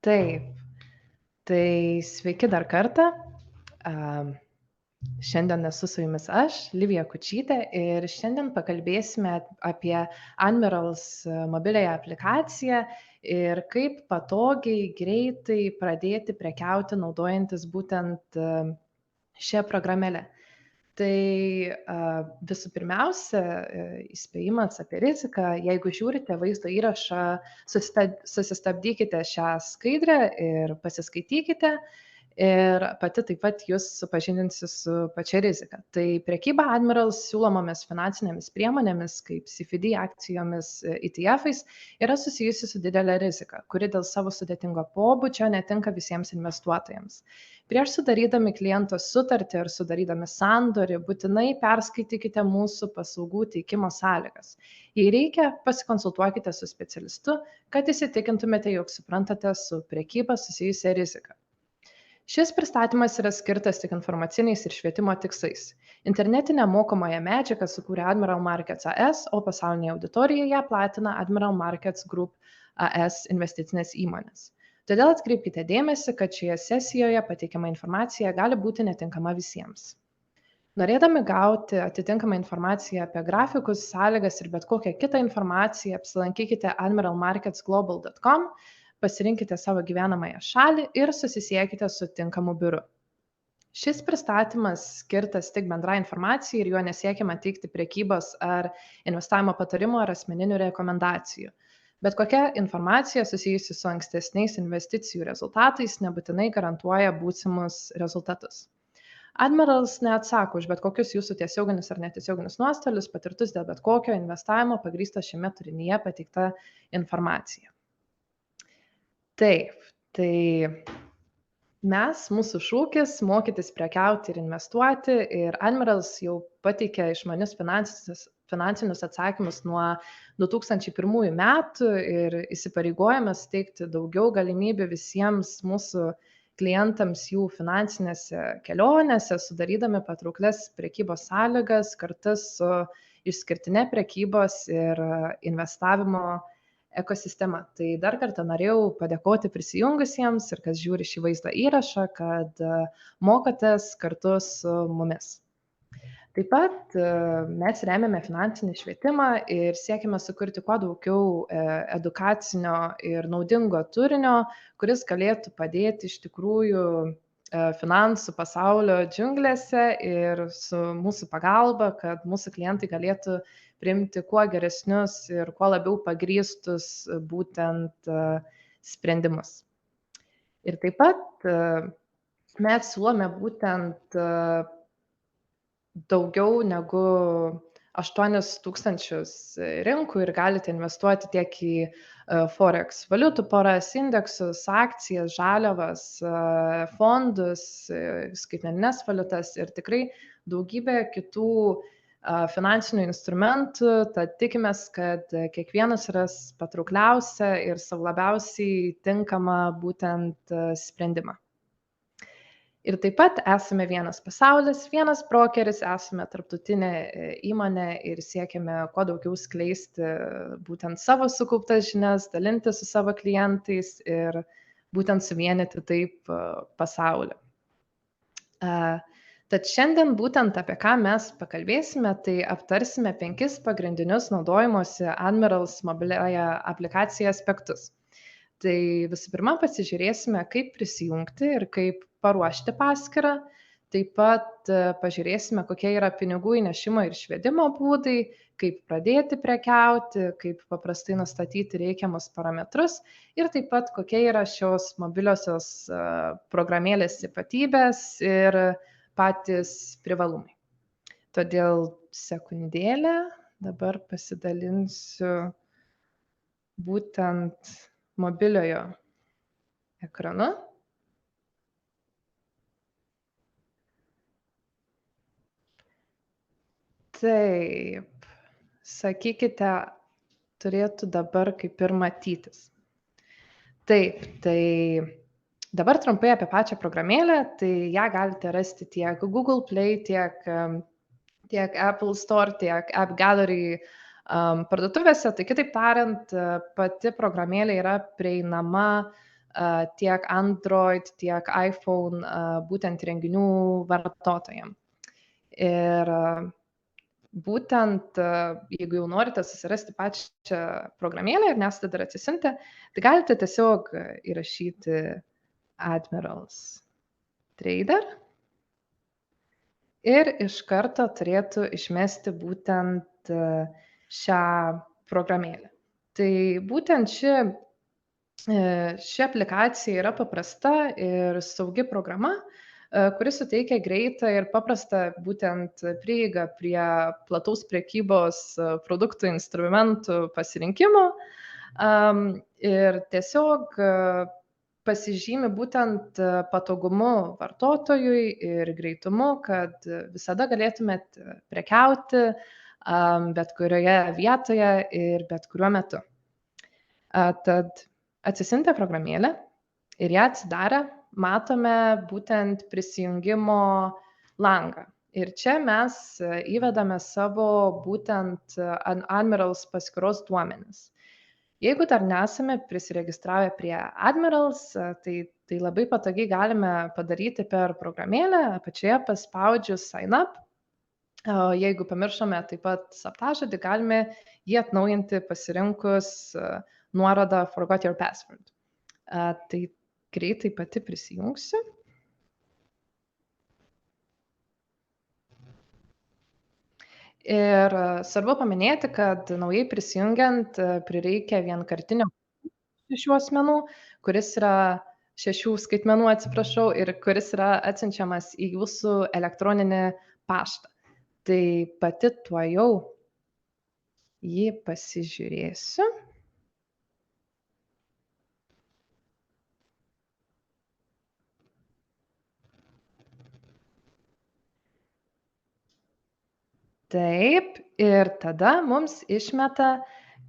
Taip, tai sveiki dar kartą. Am, Šiandien esu su jumis aš, Livija Kučytė, ir šiandien pakalbėsime apie Admirals mobiliąją aplikaciją ir kaip patogiai, greitai pradėti prekiauti naudojantis būtent šią programėlę. Tai visų pirmiausia, įspėjimas apie riziką. Jeigu žiūrite vaizdo įrašą, susistabdykite šią skaidrę ir pasiskaitykite. Ir pati taip pat jūs supažindinsiu su pačia rizika. Tai prekyba Admirals siūlomomis finansinėmis priemonėmis, kaip CFD akcijomis, ETF-ais, yra susijusi su didelė rizika, kuri dėl savo sudėtingo pobūdžio netinka visiems investuotojams. Prieš sudarydami kliento sutartį ar sudarydami sandorį, būtinai perskaitykite mūsų paslaugų teikimo sąlygas. Jei reikia, pasikonsultuokite su specialistu, kad įsitikintumėte, jog suprantate su prekyba susijusią riziką. Šis pristatymas yra skirtas tik informaciniais ir švietimo tikslais. Internetinę mokomąją medžiagą sukūrė Admiral Markets AS, o pasaulinėje auditorijoje ją platina Admiral Markets Group AS investicinės įmonės. Todėl atkreipkite dėmesį, kad šioje sesijoje pateikiama informacija gali būti netinkama visiems. Norėdami gauti atitinkamą informaciją apie grafikus, sąlygas ir bet kokią kitą informaciją, apsilankykite admiralmarketsglobal.com, pasirinkite savo gyvenamąją šalį ir susisiekite su tinkamu biuru. Šis pristatymas skirtas tik bendrai informacijai ir juo nesiekiama teikti prekybos ar investavimo patarimų ar asmeninių rekomendacijų. Bet kokia informacija susijusi su ankstesniais investicijų rezultatais nebūtinai garantuoja būsimus rezultatus. Admirals neatsako už bet kokius jūsų tiesioginius ar netiesioginius nuostolius patirtus dėl bet kokio investavimo pagrįsto šiame turinyje pateikta informacija. Taip, tai mūsų šūkis - mokytis prekiauti ir investuoti, ir Admirals jau pateikė išmanius finansinius atsakymus nuo 2001 metų ir įsipareigojame suteikti daugiau galimybių visiems mūsų klientams jų finansinėse kelionėse, sudarydami patrauklias prekybos sąlygas kartu su išskirtine prekybos ir investavimo ekosistema. Tai dar kartą norėjau padėkoti prisijungusiems ir kas žiūri šį vaizdo įrašą, kad mokotės kartu su mumis. Taip pat mes remiame finansinį švietimą ir siekime sukurti kuo daugiau edukacinio ir naudingo turinio, kuris galėtų padėti iš tikrųjų finansų pasaulio džiunglėse ir su mūsų pagalba, kad mūsų klientai galėtų priimti kuo geresnius ir kuo labiau pagrįstus būtent sprendimus. Ir taip pat mes siūlome būtent daugiau negu 8,000 rinkų ir galite investuoti tiek į Forex valiutų poras, indeksus, akcijas, žaliavas, fondus, skaitmenines valiutas ir tikrai daugybę kitų finansinių instrumentų. Tad tikimės, kad kiekvienas ras patraukliausią ir savo labiausiai tinkamą būtent sprendimą. Ir taip pat esame vienas pasaulis, vienas brokeris, esame tarptautinė įmonė ir siekiame kuo daugiau skleisti būtent savo sukauptas žinias, dalinti su savo klientais ir būtent suvienyti taip pasaulį. Tad šiandien būtent apie ką mes pakalbėsime, tai aptarsime 5 pagrindinius naudojimosi Admirals mobiliąją aplikaciją aspektus. Tai visų pirma pasižiūrėsime, kaip prisijungti ir kaip paruošti paskyrą. Taip pat pažiūrėsime, kokie yra pinigų įnešimo ir išvedimo būdai, kaip pradėti prekiauti, kaip paprastai nustatyti reikiamus parametrus ir taip pat kokie yra šios mobiliosios programėlės ypatybės ir patys privalumai. Todėl sekundėlę dabar pasidalinsiu būtent mobiliojo ekranu. Taip, sakykite, turėtų dabar kaip ir matytis. Taip, tai dabar trumpai apie pačią programėlę, tai ją galite rasti tiek Google Play, tiek Apple Store, tiek App Gallery parduotuvėse. Tai kitaip tariant, pati programėlė yra prieinama tiek Android, tiek iPhone būtent įrenginių vartotojams. Ir būtent, jeigu jau norite susirasti pačią programėlę ir nesate dar atsisiuntę, tai galite tiesiog įrašyti Admirals Trader ir iš karto turėtų išmesti būtent šią programėlę. Tai būtent ši aplikacija yra paprasta ir saugi programa, kuri suteikia greitą ir paprastą būtent prieigą prie plataus prekybos produktų instrumentų pasirinkimo ir tiesiog pasižymi būtent patogumu vartotojui ir greitumu, kad visada galėtumėt prekiauti bet kurioje vietoje ir bet kuriuo metu. Tad atsisiuntę programėlę ir ją atsidarę, matome būtent prisijungimo langą. Ir čia mes įvedame savo būtent Admirals paskyros duomenis. Jeigu dar nesame prisiregistravę prie Admirals, tai labai patogiai galime padaryti per programėlę, apačioje paspaudžius Sign Up. Jeigu pamiršome taip pat slaptažodį, galime jį atnaujinti pasirinkus nuorodą Forgot Your Password. Tai greitai pati prisijungsiu. Ir svarbu paminėti, kad naujai prisijungiant prireikia vienkartinio 6 asmenų, kuris yra 6 skaitmenų, atsiprašau, ir kuris yra atsiunčiamas į jūsų elektroninį paštą. Tai pati tuojau jį pasižiūrėsiu. Taip, ir tada mums išmeta,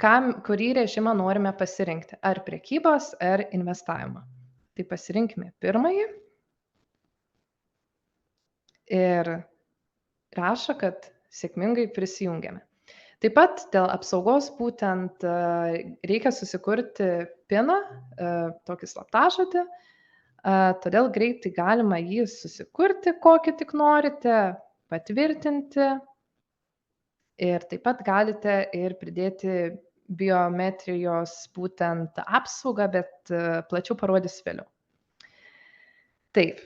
kurį režimą norime pasirinkti, ar prekybos, ar investavimo. Tai pasirinkime pirmąjį ir rašo, kad sėkmingai prisijungiame. Taip pat dėl apsaugos būtent reikia susikurti piną, tokį slaptažodį, todėl greitai galima jį susikurti, kokį tik norite, patvirtinti. Ir taip pat galite ir pridėti biometrijos būtent apsaugą, bet plačiau parodysiu vėliau. Taip.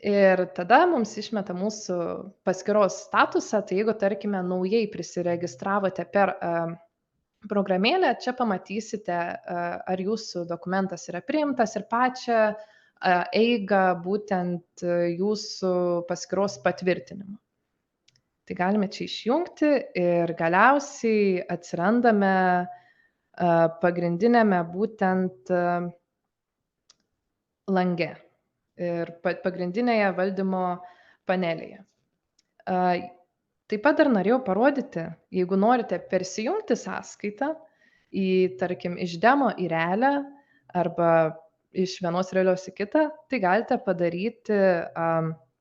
Ir tada mums išmeta mūsų paskyros statusą, tai jeigu, tarkime, naujai prisiregistravote per programėlę, čia pamatysite, ar jūsų dokumentas yra priimtas ir pačią eigą būtent jūsų paskyros patvirtinimo. Tai galime čia išjungti ir galiausiai atsirandame pagrindinėme būtent lange ir pagrindinėje valdymo panelėje. Taip pat dar norėjau parodyti, jeigu norite persijungti sąskaitą į, tarkim, iš demo į realią arba iš vienos realios į kitą, tai galite padaryti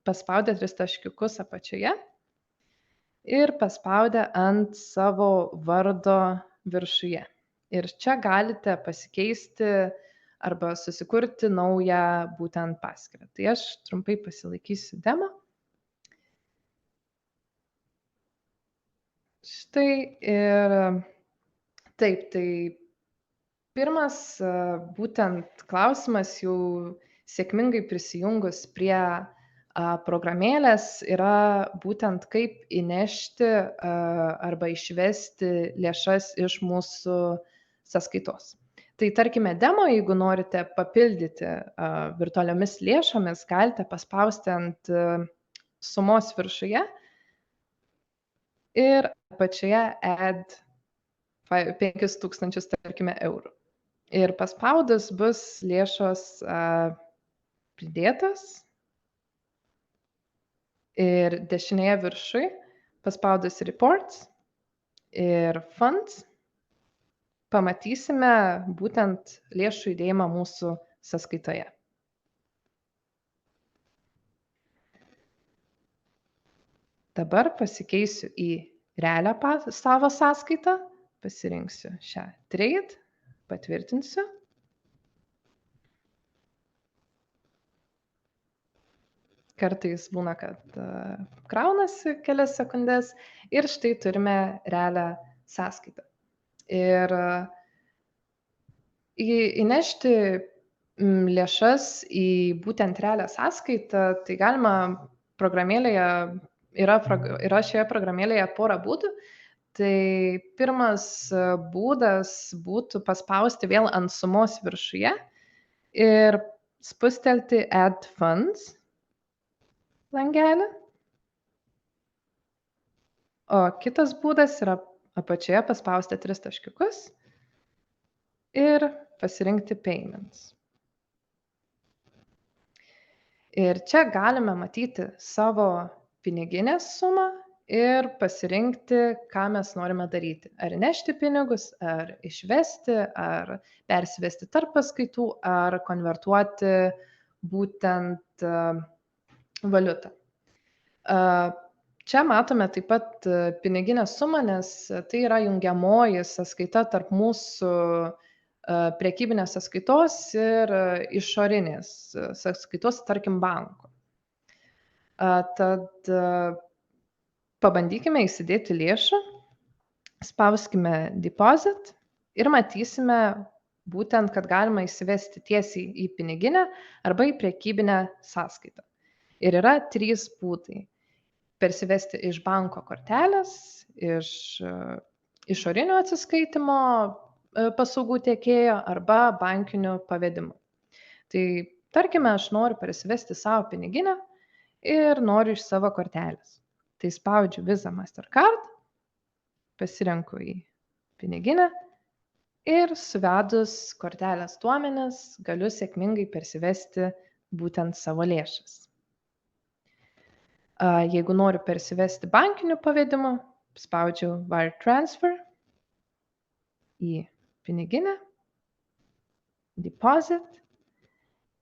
paspaudę 3 taškiukus apačioje ir paspaudę ant savo vardo viršuje. Ir čia galite pasikeisti arba susikurti naują būtent paskyrą. Tai aš trumpai pasilaikysiu demo. Štai ir taip, tai pirmas būtent klausimas jau sėkmingai prisijungus prie programėlės yra būtent kaip įnešti arba išvesti lėšas iš mūsų sąskaitos. Tai tarkime demo, jeigu norite papildyti virtualiomis lėšomis, galite paspausti ant sumos viršuje ir apačioje add 5000, tarkime, eurų. Ir paspaudus bus lėšos pridėtos. Ir dešinėje viršui paspaudus reports ir funds pamatysime būtent lėšų judėjimą mūsų sąskaitoje. Dabar pasikeisiu į realią savo sąskaitą, pasirinksiu šią trade, patvirtinsiu. kartais būna, kad kraunasi kelias sekundės ir štai turime realią sąskaitą. Ir įnešti lėšas į būtent realią sąskaitą, tai galima programėlėje, yra šioje programėlėje pora būdų. Tai pirmas būdas būtų paspausti vėl ant sumos viršuje ir spustelti Add Funds langelį. O kitas būdas yra apačioje paspausti 3 taškiukus ir pasirinkti Payments. Ir čia galime matyti savo piniginės sumą ir pasirinkti, ką mes norime daryti. Ar nešti pinigus, ar išvesti, ar persivesti tarp paskaitų, ar konvertuoti būtent valiutą. Čia matome taip pat piniginę sumą, nes tai yra jungiamoji sąskaita tarp mūsų prekybinės sąskaitos ir išorinės sąskaitos, tarkim, banko. Tad pabandykime įsidėti lėšą, spauskime Deposit ir matysime būtent, kad galima įsivesti tiesiai į piniginę arba į prekybinę sąskaitą. Ir yra 3 būdai. Persivesti iš banko kortelės, iš išorinio atsiskaitimo paslaugų tiekėjo arba bankinių pavedimų. Tai tarkime, aš noriu persivesti savo piniginę ir noriu iš savo kortelės. Tai spaudžiu Visa Mastercard, pasirenku į piniginę ir suvedus kortelės duomenis galiu sėkmingai persivesti būtent savo lėšas. Jeigu noriu persivesti bankiniu pavedimu, spaudžiu Wire Transfer į piniginę, Deposit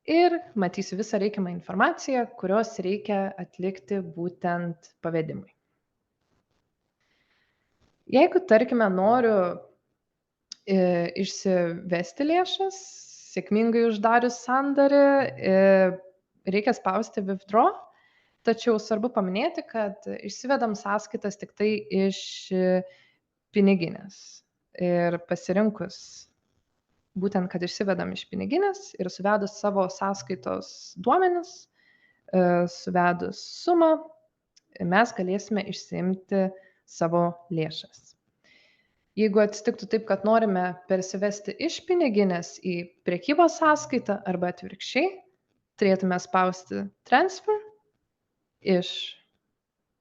ir matysiu visą reikiamą informaciją, kurios reikia atlikti būtent pavedimui. Jeigu, tarkime, noriu išsivesti lėšas, sėkmingai uždarius sandorį, reikia spausti Withdraw, tačiau svarbu paminėti, kad išsivedam sąskaitas tik tai iš piniginės. Ir pasirinkus būtent, kad išsivedam iš piniginės ir suvedus savo sąskaitos duomenis, suvedus sumą, mes galėsime išsiimti savo lėšas. Jeigu atsitiktų taip, kad norime persivesti iš piniginės į prekybos sąskaitą arba atvirkščiai, turėtume spausti Transfer iš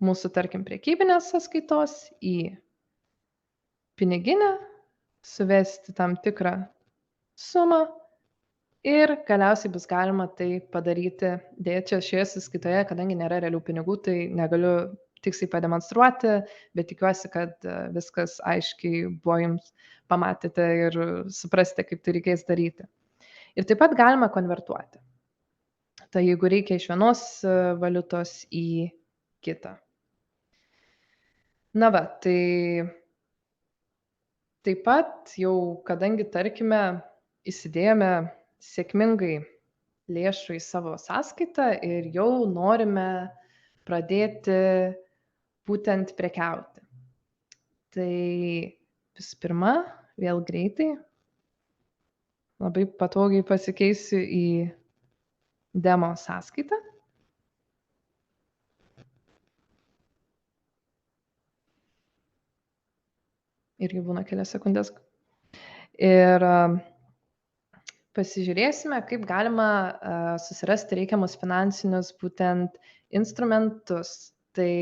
mūsų, tarkim, prekybinės sąskaitos į piniginę, suvesti tam tikrą sumą ir galiausiai bus galima tai padaryti. Deja, čia šioje sąskaitoje, kadangi nėra realių pinigų, tai negaliu tiksliai pademonstruoti, bet tikiuosi, kad viskas aiškiai buvo jums, pamatėte ir suprasite, kaip tai reikės daryti. Ir taip pat galima konvertuoti. Tai jeigu reikia iš vienos valiutos į kitą. Na va, tai taip pat jau, kadangi, tarkime, įsidėjome sėkmingai lėšų į savo sąskaitą ir jau norime pradėti būtent prekiauti. Tai visų pirma, vėl greitai, labai patogiai pasikeisiu į demo sąskaitą. Irgi būna kelias sekundės. Ir pasižiūrėsime, kaip galima susirasti reikiamus finansinius būtent instrumentus. Tai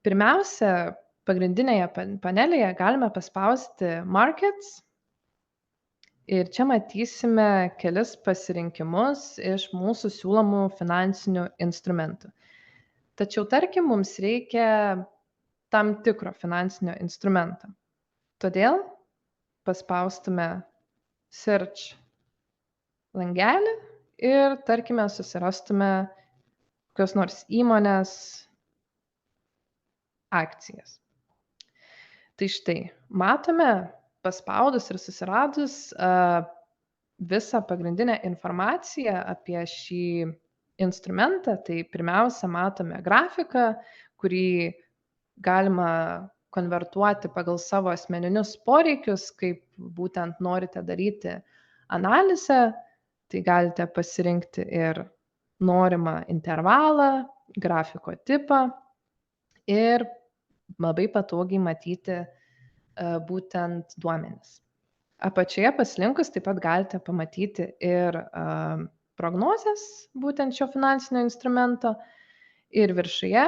pirmiausia, pagrindinėje panelėje galime paspausti Markets ir čia matysime kelis pasirinkimus iš mūsų siūlomų finansinių instrumentų. Tačiau, tarkim, mums reikia tam tikro finansinio instrumento. Todėl paspaustume Search langelį ir, tarkime, susirastume kokios nors įmonės akcijas. Tai štai, matome, paspaudus ir susiradus visą pagrindinę informaciją apie šį instrumentą, tai pirmiausia matome grafiką, kurį galima konvertuoti pagal savo asmeninius poreikius, kaip būtent norite daryti analizę, tai galite pasirinkti ir norimą intervalą, grafiko tipą ir labai patogiai matyti būtent duomenis. Apačioje paslinkus taip pat galite pamatyti ir prognozes būtent šio finansinio instrumento ir viršuje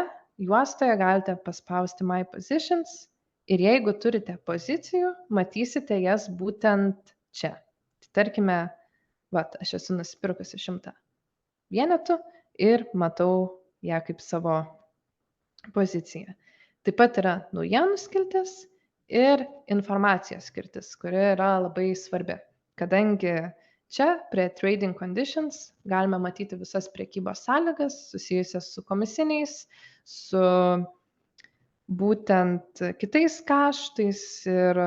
juostoje galite paspausti My Positions ir jeigu turite pozicijų, matysite jas būtent čia. Tai tarkime, aš esu nusipirkusi 100 vienetų ir matau ją kaip savo poziciją. Taip pat yra naujienų skiltis ir informacijos skiltis, kuri yra labai svarbi, kadangi čia prie Trading Conditions galime matyti visas prekybos sąlygas susijusias su komisiniais, su būtent kitais kaštais ir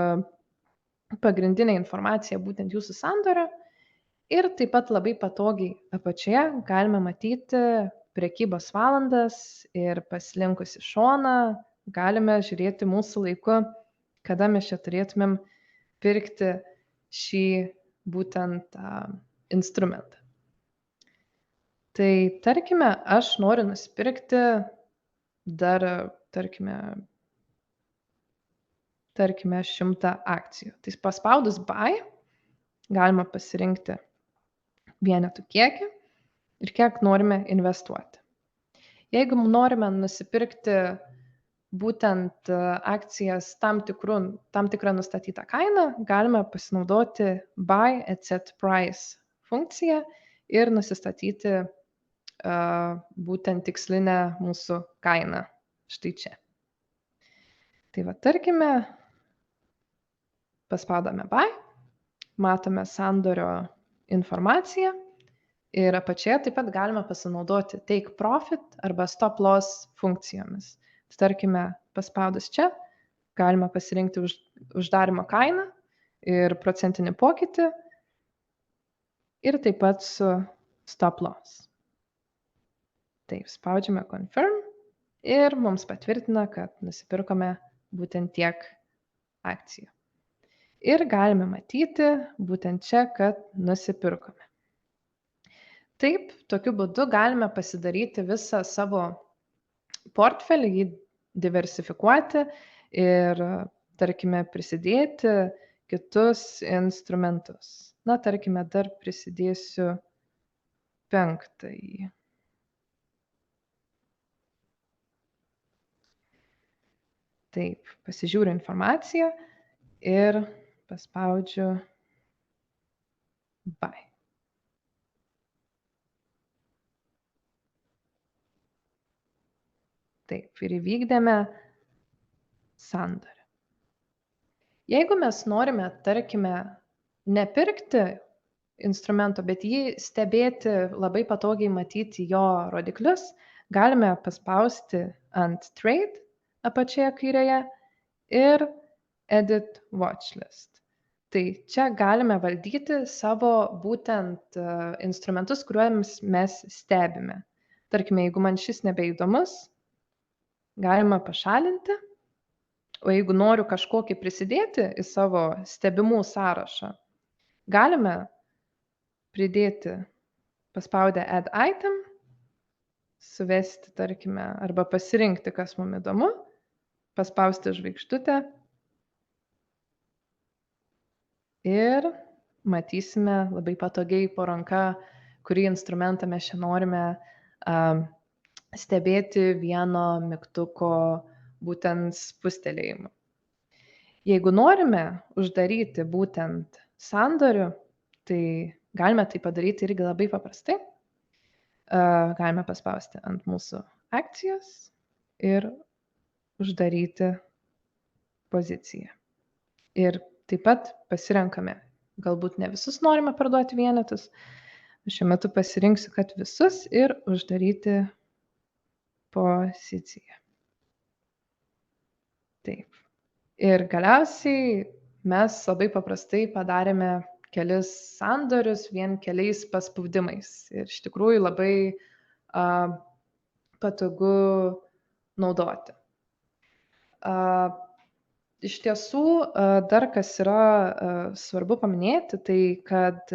pagrindinė informacija būtent jūsų sandorio. Ir taip pat labai patogiai apačioje galime matyti prekybos valandas ir paslinkus į šoną galime žiūrėti mūsų laiku, kada mes čia turėtumėm pirkti šį būtent instrumentą. Tai tarkime, aš noriu nusipirkti dar, tarkime 100 akcijų. Tai paspaudus buy galima pasirinkti vienetų kiekį ir kiek norime investuoti. Jeigu norime nusipirkti būtent akcijas tam tikrą nustatytą kainą, galime pasinaudoti buy at set price funkciją ir nusistatyti būtent tikslinę mūsų kainą. Štai čia. Tai tarkime, paspaudome buy, matome sandorio informaciją ir apačioje taip pat galime pasinaudoti take profit arba stop loss funkcijomis. Tai tarkime, paspaudus čia, galime pasirinkti uždarimo kainą ir procentinį pokytį ir taip pat su stop loss. Taip, spaudžiame confirm ir mums patvirtina, kad nusipirkome būtent tiek akcijų. Ir galime matyti būtent čia, kad nusipirkome. Taip, tokiu būdu galime pasidaryti visą savo portfelį, jį diversifikuoti ir, tarkime, prisidėti kitus instrumentus. Na, tarkime, dar prisidėsiu 5. Taip, pasižiūriu informaciją ir paspaudžiu buy. Taip, ir įvykdėme sandorį. Jeigu mes norime, tarkime, nepirkti instrumento, bet jį stebėti, labai patogiai matyti jo rodiklius, galime paspausti ant Trade apačioje kairėje ir Edit Watchlist. Tai čia galime valdyti savo būtent instrumentus, kuriuos mes stebime. Tarkime, jeigu man šis nebeįdomus, galima pašalinti, o jeigu noriu kažkokį prisidėti į savo stebimų sąrašą, galime pridėti, paspaudę Add Item, suvesti, tarkime, arba pasirinkti, kas mums įdomu, paspausti žvaigždutę ir matysime labai patogiai po ranka, kurį instrumentą mes čia norime stebėti vieno mygtuko būtent spustelėjimu. Jeigu norime uždaryti būtent sandorių, tai galime tai padaryti irgi labai paprastai. Galime paspausti ant mūsų akcijos ir uždaryti poziciją. Ir taip pat pasirenkame, galbūt ne visus norime parduoti vienetus. Šiuo metu pasirinksiu, kad visus ir uždaryti poziciją. Taip. Ir galiausiai mes labai paprastai padarėme kelis sandorius vien keliais paspaudimais. Ir iš tikrųjų labai patogu naudoti. Iš tiesų, dar kas yra svarbu paminėti, tai kad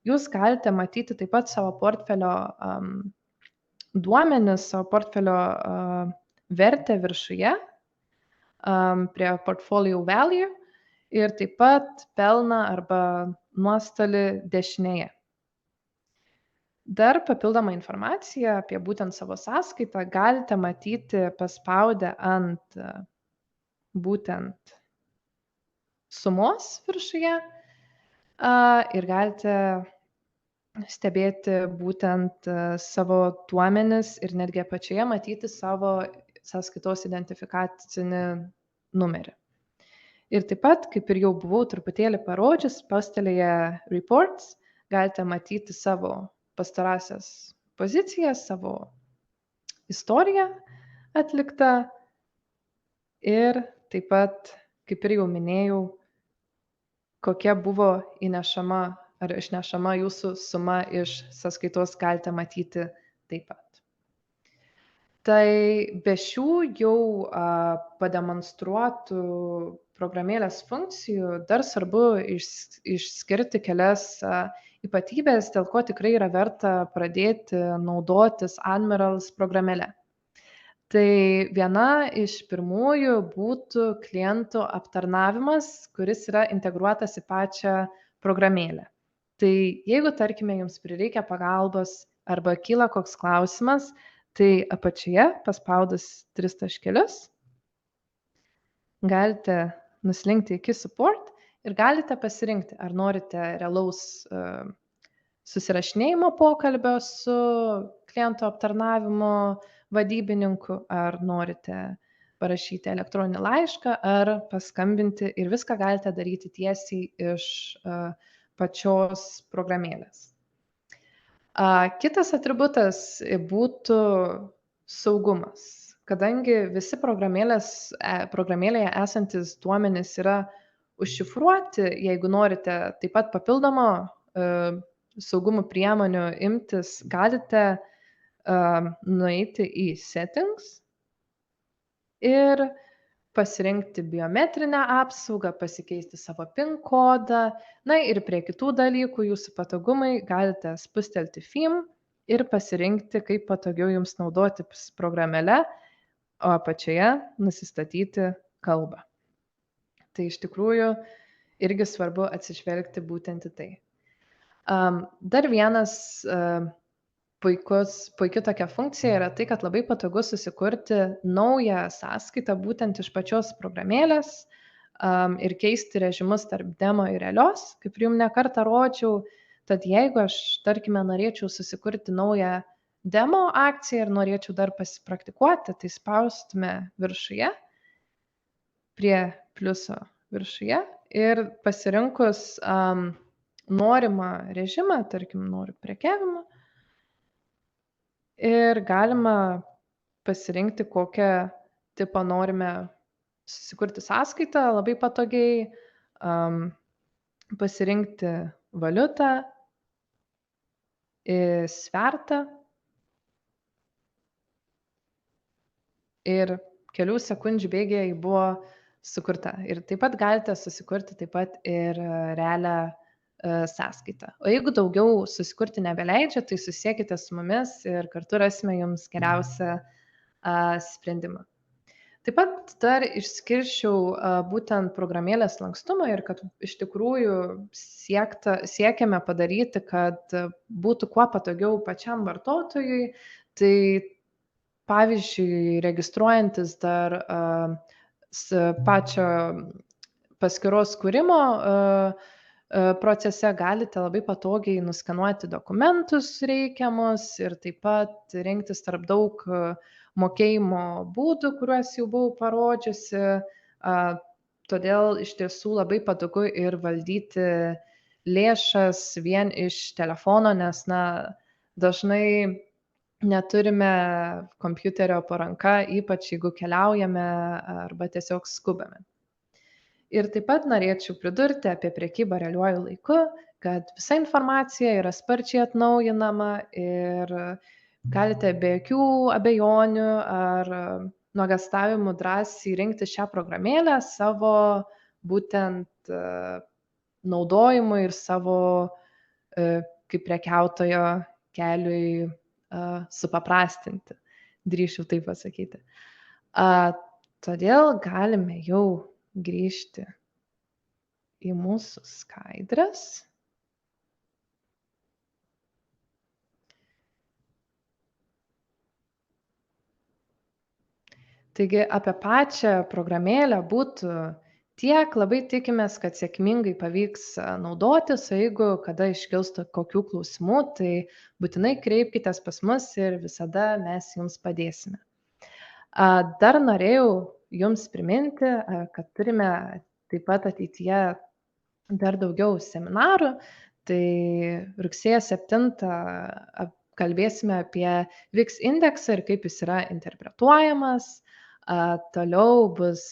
jūs galite matyti taip pat savo portfelio duomenis, savo portfelio vertę viršuje prie portfolio value ir taip pat pelną arba nuostolį dešinėje. Dar papildomą informaciją apie būtent savo sąskaitą galite matyti paspaudę ant būtent sumos viršuje ir galite stebėti būtent savo duomenis ir netgi apačioje matyti savo sąskaitos identifikacinį numerį. Ir taip pat, kaip ir jau buvau truputėlį parodžius, pastelėje reports galite matyti savo pastarąsias pozicijas, savo istoriją atliktą ir taip pat, kaip ir jau minėjau, kokia buvo įnešama ar išnešama jūsų suma iš sąskaitos galite matyti taip pat. Tai be šių jau pademonstruotų programėlės funkcijų dar svarbu išskirti kelias ypatybės, dėl ko tikrai yra verta pradėti naudotis Admirals programėle. Tai viena iš pirmųjų būtų klientų aptarnavimas, kuris yra integruotas į pačią programėlę. Tai jeigu, tarkime, jums prireikia pagalbos arba kyla koks klausimas, tai apačioje paspaudus 3 taškelius galite nuslinkti iki support ir galite pasirinkti, ar norite realaus susirašinėjimo pokalbio su klientų aptarnavimo vadybininku, ar norite parašyti elektroninį laišką, ar paskambinti ir viską galite daryti tiesiai iš pačios programėlės. Kitas atributas būtų saugumas. Kadangi visi programėlėje esantis duomenys yra užšifruoti, jeigu norite taip pat papildomo saugumo priemonių imtis, galite nueiti į settings ir pasirinkti biometrinę apsaugą, pasikeisti savo PIN kodą, na ir prie kitų dalykų jūsų patogumai galite spustelti theme ir pasirinkti, kaip patogiau jums naudoti programėle, o apačioje nusistatyti kalbą. Tai iš tikrųjų irgi svarbu atsižvelgti būtent į tai. Dar vienas puikia tokia funkcija yra tai, kad labai patogu susikurti naują sąskaitą būtent iš pačios programėlės ir keisti režimus tarp demo ir realios, kaip jums ne kartą rodžiau. Tad jeigu aš, tarkime, norėčiau susikurti naują demo akciją ir norėčiau dar pasipraktikuoti, tai spaustume viršuje, prie pliuso viršuje ir pasirinkus norimą režimą, tarkim, noriu prekiavimą, ir galima pasirinkti, kokią tipą norime susikurti sąskaitą labai patogiai, pasirinkti valiutą, svertą ir kelių sekundžių bėgyje ji buvo sukurta. Ir taip pat galite susikurti taip pat ir realią sąskaitą. O jeigu daugiau susikurti nebeleidžia, tai susisiekite su mumis ir kartu rasime jums geriausią sprendimą. Taip pat dar išskirčiau būtent programėlės lankstumą ir kad iš tikrųjų siekiame padaryti, kad būtų kuo patogiau pačiam vartotojui. Tai pavyzdžiui, registruojantis dar pačio paskyros kūrimo procese galite labai patogiai nuskenuoti dokumentus reikiamus ir taip pat rinktis tarp daug mokėjimo būdų, kuriuos jau buvau parodžiusi. Todėl iš tiesų labai patogu ir valdyti lėšas vien iš telefono, nes dažnai neturime kompiuterio po ranka, ypač jeigu keliaujame arba tiesiog skubame. Ir taip pat norėčiau pridurti apie prekybą realiuoju laiku, kad visa informacija yra sparčiai atnaujinama ir galite be jokių abejonių ar nuogąstavimų drąsiai rinktis šią programėlę savo būtent naudojimui ir savo kaip prekiautojo keliui supaprastinti, drįsčiau taip pasakyti. Todėl galime jau grįžti į mūsų skaidres. Taigi apie pačią programėlę būtų tiek, labai tikimės, kad sėkmingai pavyks naudotis, o jeigu kada iškils kokių klausimų, tai būtinai kreipkitės pas mus ir visada mes jums padėsime. Dar norėjau jums priminti, kad turime taip pat ateityje dar daugiau seminarų. Tai rugsėjo 7 kalbėsime apie VIX indeksą ir kaip jis yra interpretuojamas. Toliau bus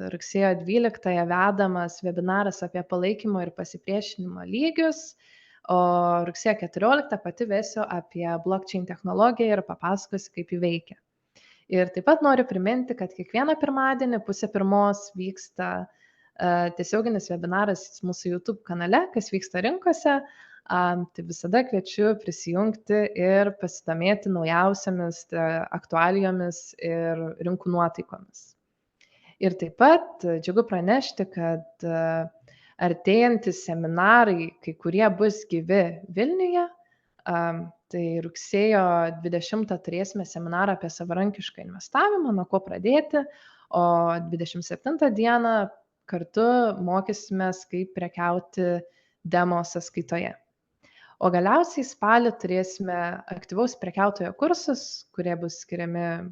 rugsėjo 12 vedamas webinaras apie palaikymo ir pasipriešinimo lygius, o rugsėjo 14 pati vesiu apie blockchain technologiją ir papasakosiu, kaip ji veikia. Ir taip pat noriu priminti, kad kiekvieną pirmadienį 12:30 vyksta tiesioginis webinaras mūsų YouTube kanale, kas vyksta rinkose. Tai visada kviečiu prisijungti ir pasidomėti naujausiamis aktualijomis ir rinkų nuotaikomis. Ir taip pat džiugu pranešti, kad artėjantys seminarai, kai kurie bus gyvi Vilniuje, tai rugsėjo 20 turėsime seminarą apie savarankišką investavimą, nuo ko pradėti, o 27 dieną kartu mokysimės, kaip prekiauti demo sąskaitoje. O galiausiai spalį turėsime aktyvaus prekiautojo kursus, kurie bus skiriami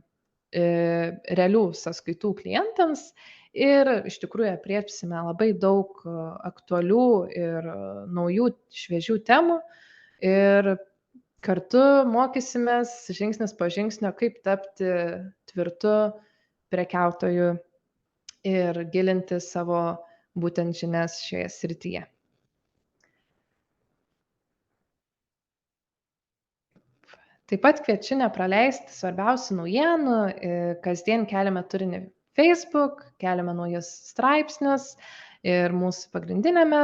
realių sąskaitų klientams ir iš tikrųjų apriepsime labai daug aktualių ir naujų šviežių temų ir kartu mokysimės žingsnis po žingsnio, kaip tapti tvirtu prekiautoju ir gilinti savo būtent žinias šioje srityje. Taip pat kviečiu nepraleisti svarbiausių naujienų. Kasdien keliame turinį Facebook, keliame naujus straipsnius ir mūsų pagrindinėme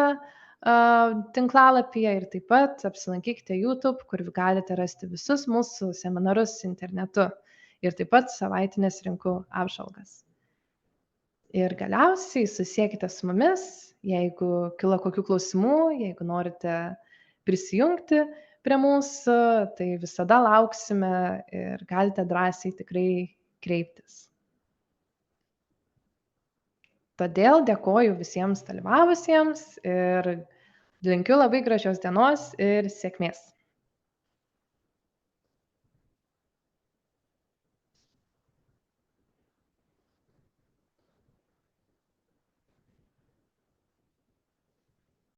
tinklalapyje ir taip pat apsilankykite YouTube, kur galite rasti visus mūsų seminarus internetu ir taip pat savaitinės rinkų apžvalgas. Ir galiausiai susiekite su mumis, jeigu kilo kokių klausimų, jeigu norite prisijungti prie mūsų, tai visada lauksime ir galite drąsiai tikrai kreiptis. Todėl dėkoju visiems dalyvavusiems ir linkiu labai gražios dienos ir sėkmės.